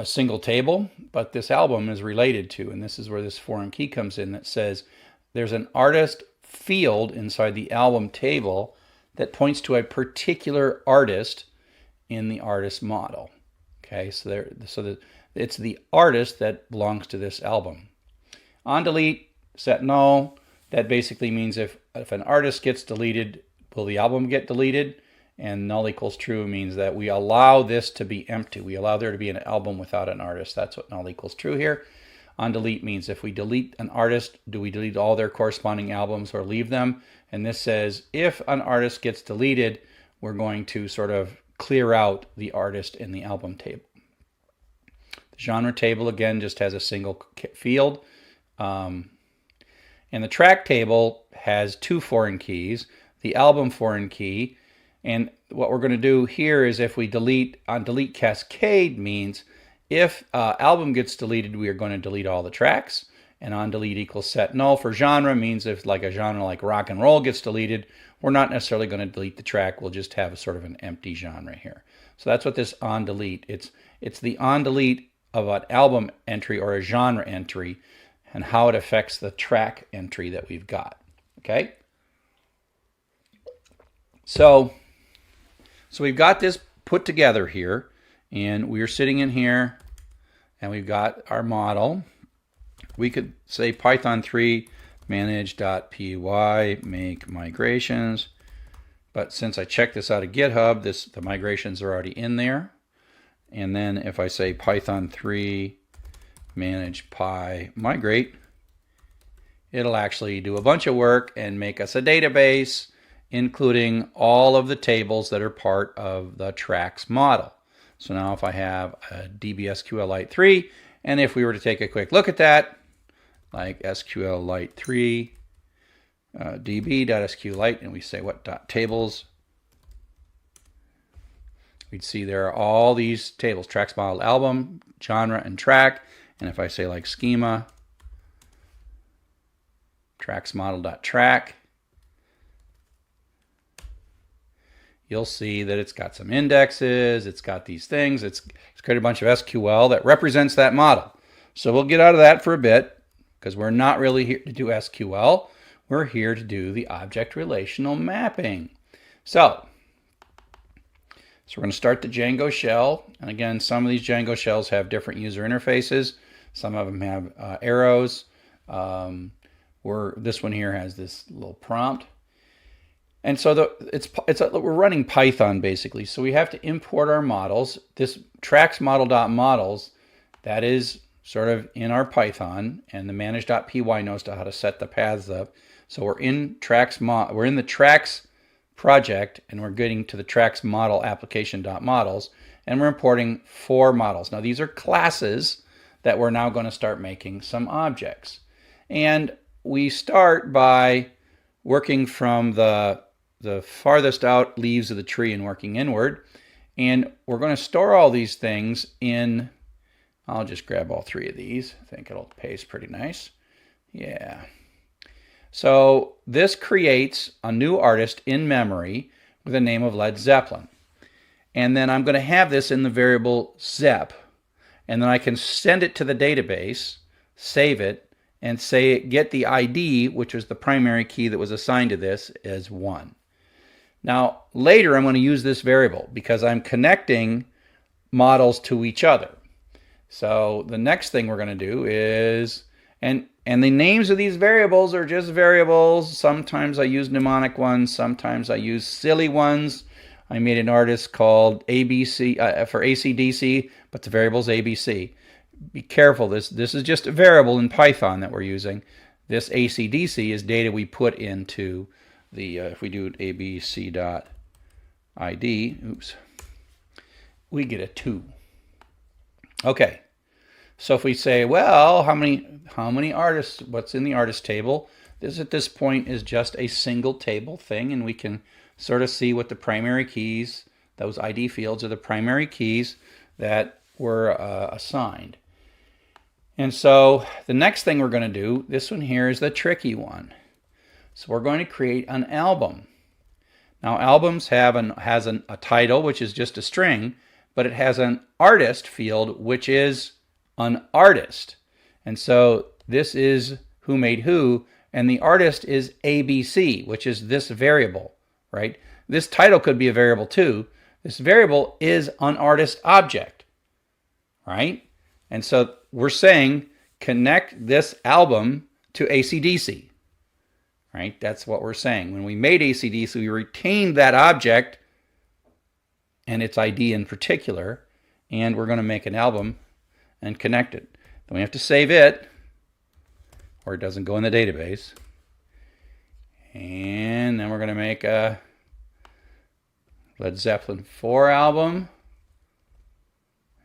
single table, but this album is related to, and this is where this foreign key comes in that says there's an artist field inside the album table that points to a particular artist in the artist model. Okay, so it's the artist that belongs to this album. On delete, set null. That basically means if an artist gets deleted, will the album get deleted? And null equals true means that we allow this to be empty. We allow there to be an album without an artist. That's what null equals true here. On delete means if we delete an artist, do we delete all their corresponding albums or leave them? And this says if an artist gets deleted, we're going to sort of clear out the artist in the album table. The genre table, again, just has a single field. And the track table has two foreign keys, the album foreign key. And what we're going to do here is if we delete, on delete cascade means if album gets deleted, we are going to delete all the tracks. And on delete equals set null for genre means if like a genre like rock and roll gets deleted, we're not necessarily going to delete the track. We'll just have a sort of an empty genre here. So that's what this on delete. It's the on delete of an album entry or a genre entry and how it affects the track entry that we've got. Okay? So we've got this put together here, and we're sitting in here, and we've got our model. We could say Python 3 manage.py make migrations, but since I checked this out of GitHub, the migrations are already in there. And then if I say Python 3 manage py migrate, it'll actually do a bunch of work and make us a database, including all of the tables that are part of the tracks model. So now if I have a DB SQLite 3, and if we were to take a quick look at that, like SQLite 3 db.sqlite, and we say what tables, we'd see there are all these tables, tracks model, album, genre, and track. And if I say like schema, tracks model.track, you'll see that it's got some indexes, it's got these things, it's created a bunch of SQL that represents that model. So we'll get out of that for a bit because we're not really here to do SQL. We're here to do the object relational mapping. So we're going to start the Django shell. And again, some of these Django shells have different user interfaces. Some of them have arrows. This one here has this little prompt. And so we're running Python basically. So we have to import our models. This tracks model.models, that is sort of in our Python, and the manage.py knows how to set the paths up. So we're in the tracks project, and we're getting to the tracks model application.models, and we're importing 4 models. Now these are classes that we're now going to start making some objects. And we start by working from the the farthest out leaves of the tree and working inward. And we're going to store all these things in, I'll just grab all three of these. I think it'll paste pretty nice. Yeah. So this creates a new artist in memory with the name of Led Zeppelin. And then I'm going to have this in the variable Zep. And then I can send it to the database, save it, and say get the ID, which was the primary key that was assigned to this, as 1. Now, later I'm going to use this variable because I'm connecting models to each other. So the next thing we're going to do is, and the names of these variables are just variables. Sometimes I use mnemonic ones, sometimes I use silly ones. I made an artist called ABC for ACDC, but the variable is ABC. Be careful, this is just a variable in Python that we're using. This ACDC is data we put into the, if we do abc.id, oops, we get a 2. Okay, so if we say, well, how many artists, what's in the artist table? This at this point is just a single table thing, and we can sort of see what the primary keys, those ID fields are the primary keys that were assigned. And so the next thing we're going to do, this one here is the tricky one. So we're going to create an album. Now albums has a title, which is just a string, but it has an artist field, which is an artist. And so this is who made who, and the artist is ABC, which is this variable, right? This title could be a variable too. This variable is an artist object, right? And so we're saying connect this album to AC/DC, right? That's what we're saying. When we made AC/DC, we retained that object and its ID in particular, and we're going to make an album and connect it. Then we have to save it, or it doesn't go in the database. And then we're going to make a Led Zeppelin 4 album,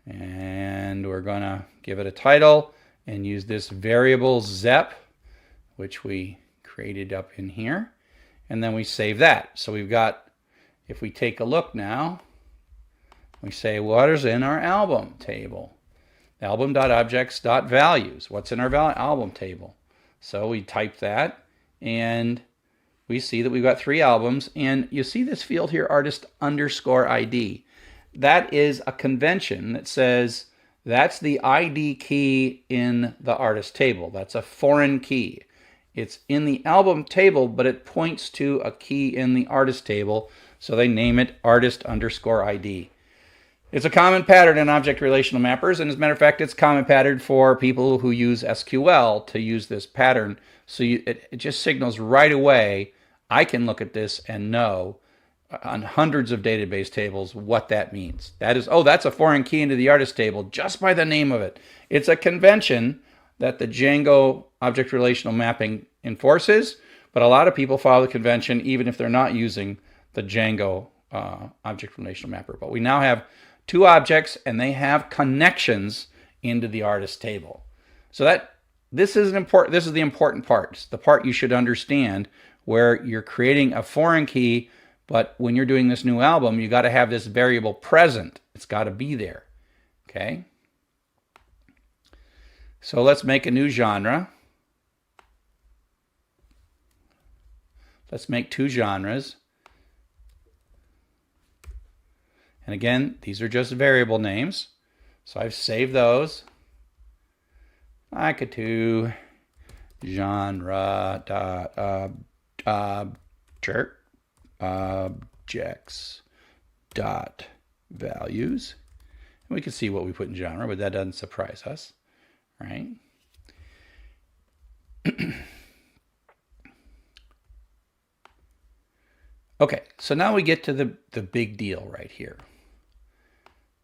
and we're going to give it a title and use this variable Zep, which we created up in here, and then we save that. So we've got, if we take a look now, we say what is in our album table? Album.objects.values. What's in our album table? So we type that, and we see that we've got 3 albums, and you see this field here, artist_ID. That is a convention that says that's the ID key in the artist table. That's a foreign key. It's in the album table, but it points to a key in the artist table, so they name it artist_ID. It's a common pattern in object relational mappers, and as a matter of fact, it's common pattern for people who use SQL to use this pattern. So it just signals right away, I can look at this and know on hundreds of database tables what that means. That is, oh, that's a foreign key into the artist table just by the name of it. It's a convention that the Django object relational mapping enforces, but a lot of people follow the convention even if they're not using the Django object relational mapper. But we now have 2 objects, and they have connections into the artist table. So this is the important part. It's the part you should understand, where you're creating a foreign key, but when you're doing this new album, you got to have this variable present. It's got to be there. Okay? So let's make a new genre. Let's make 2 genres. And again, these are just variable names. So I've saved those. I could do genre objects dot values. And we can see what we put in genre, but that doesn't surprise us, right? Okay, so now we get to the big deal right here.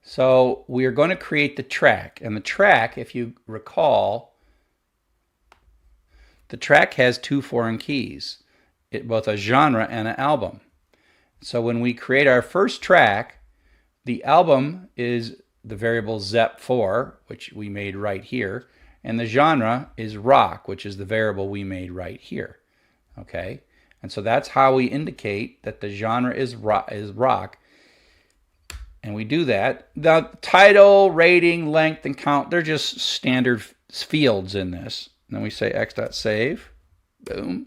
So we are going to create the track, and the track, if you recall, the track has 2 foreign keys, both a genre and an album. So when we create our first track, the album is the variable Zep4, which we made right here, and the genre is rock, which is the variable we made right here. Okay, And so that's how we indicate that the genre is rock. And we do that. The title, rating, length, and count, they're just standard fields in this. And then we say x.save. Boom.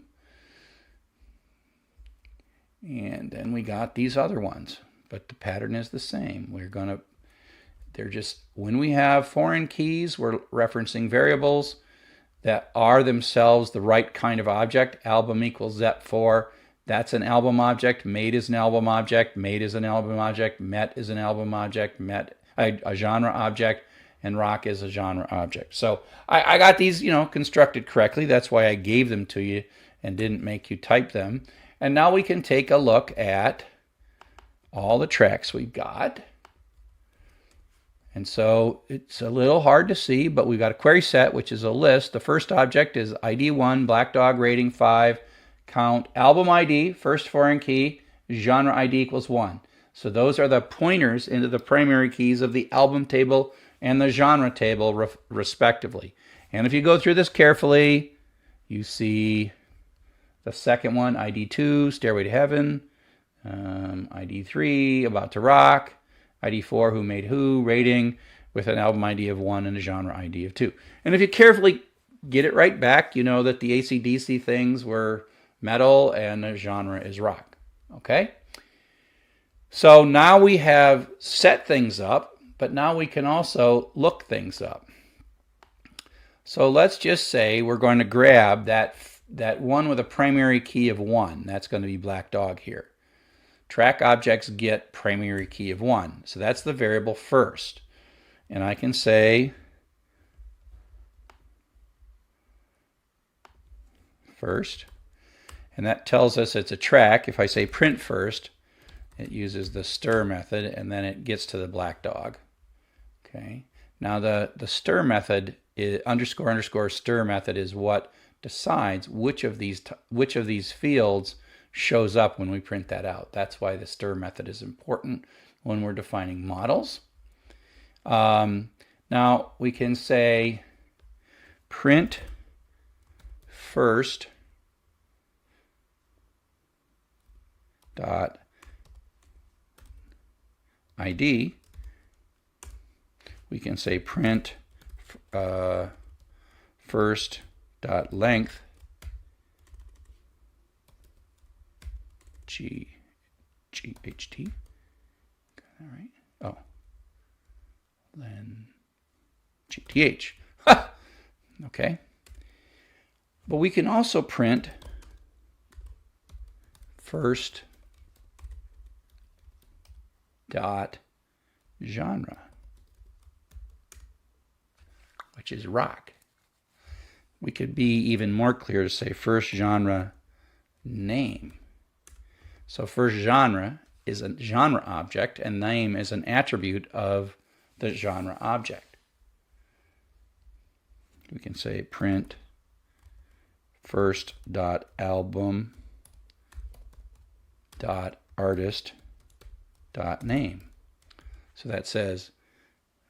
And then we got these other ones. But the pattern is the same. They're just, when we have foreign keys, we're referencing variables that are themselves the right kind of object. Album equals ZEP4. That's an album object. Made is an album object. Made is an album object. Met is an album object. A genre object. And rock is a genre object. So I got these, constructed correctly. That's why I gave them to you and didn't make you type them. And now we can take a look at all the tracks we've got. And so it's a little hard to see, but we've got a query set, which is a list. The first object is ID 1, Black Dog, rating 5, count, album ID, first foreign key, genre ID equals 1. So those are the pointers into the primary keys of the album table and the genre table, respectively. And if you go through this carefully, you see the second one, ID 2, Stairway to Heaven, ID 3, About to Rock, ID 4, Who Made Who, rating with an album ID of 1 and a genre ID of 2. And if you carefully get it right back, you know that the AC/DC things were metal and the genre is rock. Okay? So now we have set things up, but now we can also look things up. So let's just say we're going to grab that one with a primary key of 1. That's going to be Black Dog here. Track objects get primary key of 1. So that's the variable first. And I can say first. And that tells us it's a track. If I say print first, it uses the stir method, and then it gets to the Black Dog. Okay. Now the stir method is __ stir method is what decides which of these fields shows up when we print that out. That's why the stir method is important when we're defining models. Now we can say print first dot ID. We can say print first dot length GHT. Got that right? Oh, then GTH. Okay. But we can also print first dot genre, which is rock. We could be even more clear to say first genre name. So first genre is a genre object, and name is an attribute of the genre object. We can say print first dot album dot artist dot name. So that says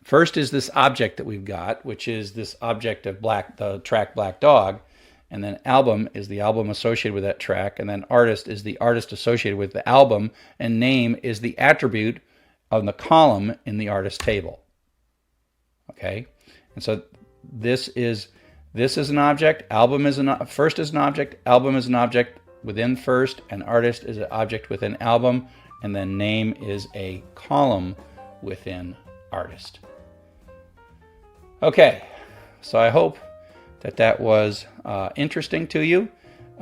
first is this object that we've got, which is this object of the track Black Dog, and then album is the album associated with that track, and then artist is the artist associated with the album, and name is the attribute of the column in the artist table. Okay, and so this is an object. First is an object. Album is an object within first, and artist is an object within album, and then name is a column within artist. Okay, so I hope that was interesting to you,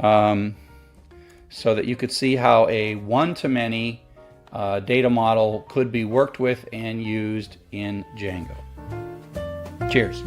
so that you could see how a one-to-many data model could be worked with and used in Django. Cheers.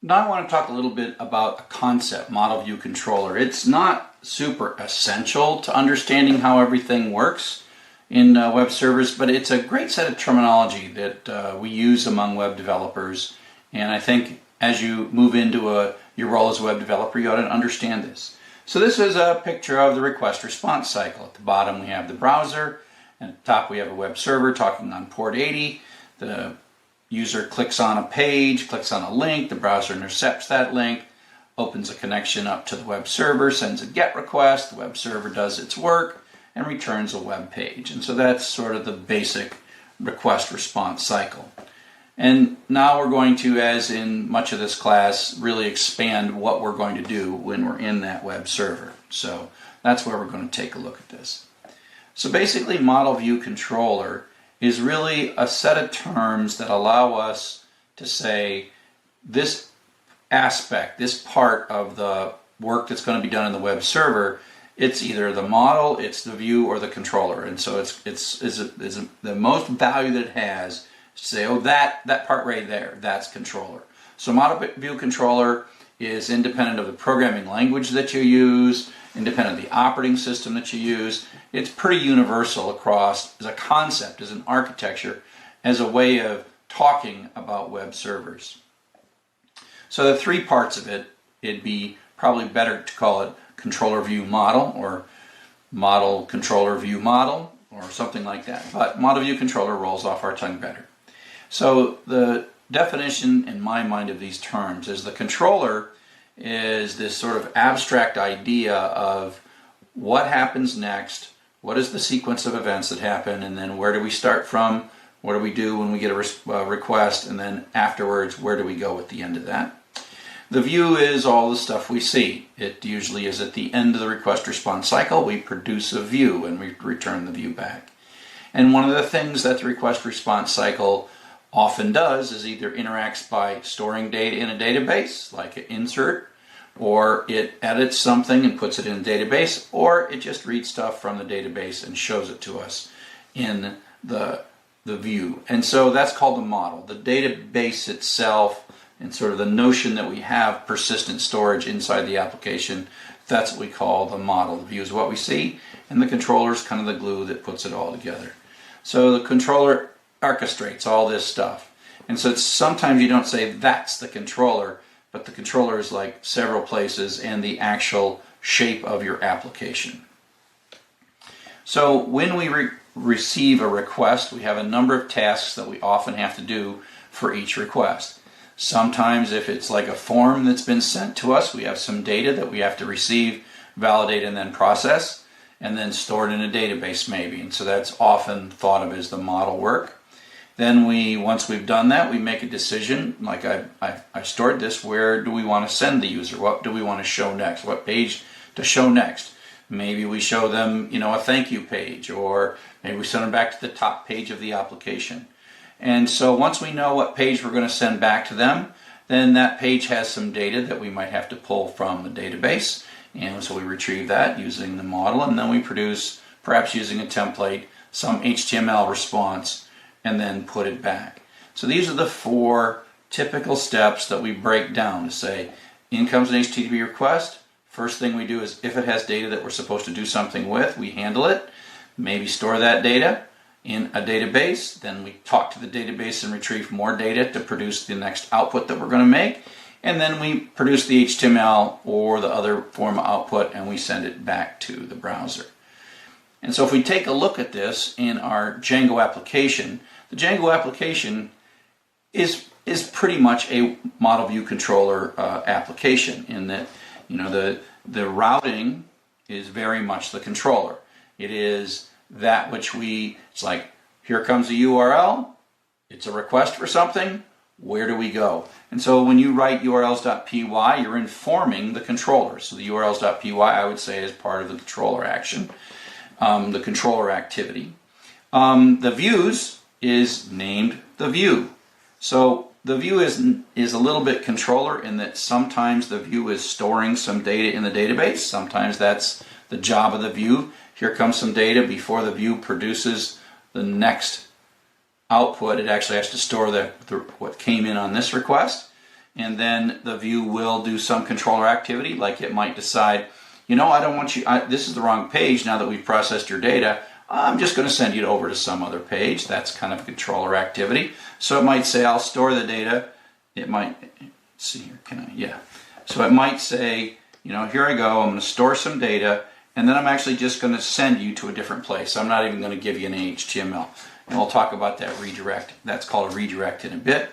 Now I want to talk a little bit about a concept, model view controller. It's not super essential to understanding how everything works in web servers, but it's a great set of terminology that we use among web developers. And I think as you move into your role as a web developer, you ought to understand this. So this is a picture of the request response cycle. At the bottom we have the browser, and at the top we have a web server talking on port 80. The user clicks on a page, clicks on a link, the browser intercepts that link, opens a connection up to the web server, sends a GET request, the web server does its work, and returns a web page. And so that's sort of the basic request response cycle. And now we're going to, as in much of this class, really expand what we're going to do when we're in that web server. So that's where we're going to take a look at this. So basically, Model View Controller is really a set of terms that allow us to say this aspect, this part of the work that's going to be done in the web server, it's either the model, it's the view, or the controller. And so it's the most value that it has is to say, oh, that part right there, that's controller. So Model View Controller is independent of the programming language that you use, independent of the operating system that you use. It's pretty universal across as a concept, as an architecture, as a way of talking about web servers. So the three parts of it, it'd be probably better to call it controller view model, or model controller view model, or something like that. But Model View Controller rolls off our tongue better. So the definition in my mind of these terms is the controller is this sort of abstract idea of what happens next, what is the sequence of events that happen, and then where do we start from, what do we do when we get a request, and then afterwards, where do we go at the end of that. The view is all the stuff we see. It usually is at the end of the request response cycle. We produce a view and we return the view back. And one of the things that the request response cycle often does is either interacts by storing data in a database, like an insert, or it edits something and puts it in a database, or it just reads stuff from the database and shows it to us in the view. And so that's called the model. The database itself and sort of the notion that we have persistent storage inside the application, that's what we call the model. The view is what we see, and the controller is kind of the glue that puts it all together. So the controller orchestrates all this stuff. And so sometimes you don't say that's the controller, but the controller is like several places and the actual shape of your application. So when we receive a request, we have a number of tasks that we often have to do for each request. Sometimes if it's like a form that's been sent to us, we have some data that we have to receive, validate, and then process, and then store it in a database maybe. And so that's often thought of as the model work. Then once we've done that, we make a decision, like I stored this, where do we want to send the user? What do we want to show next? What page to show next? Maybe we show them, a thank you page, or maybe we send them back to the top page of the application. And so once we know what page we're going to send back to them, then that page has some data that we might have to pull from the database. And so we retrieve that using the model, and then we produce, perhaps using a template, some HTML response, and then put it back. So these are the four typical steps that we break down to say, in comes an HTTP request. First thing we do is, if it has data that we're supposed to do something with, we handle it, maybe store that data in a database, then we talk to the database and retrieve more data to produce the next output that we're going to make, and then we produce the HTML or the other form of output and we send it back to the browser. And so if we take a look at this in our Django application, the Django application is pretty much a model view controller application, in that the routing is very much the controller. It is that which it's like, here comes a URL, it's a request for something, where do we go? And so when you write urls.py, you're informing the controller. So the urls.py, I would say, is part of the controller action, the controller activity. The views is named the view. So the view is a little bit controller in that sometimes the view is storing some data in the database. Sometimes that's the job of the view. Here comes some data before the view produces the next output. It actually has to store what came in on this request. And then the view will do some controller activity, like it might decide, I don't want you, this is the wrong page now that we've processed your data. I'm just going to send you over to some other page. That's kind of a controller activity. So it might say, I'll store the data. It might, let's see here, So it might say, here I go, I'm going to store some data, and then I'm actually just going to send you to a different place. I'm not even going to give you any HTML. And we'll talk about that redirect. That's called a redirect in a bit.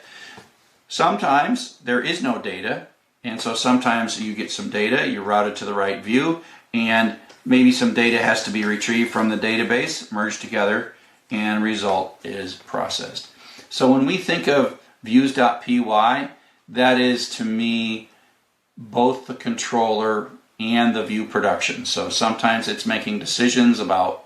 Sometimes there is no data, and so sometimes you get some data, you route it to the right view, and maybe some data has to be retrieved from the database, merged together, and result is processed. So when we think of views.py, that is to me both the controller and the view production. So sometimes it's making decisions about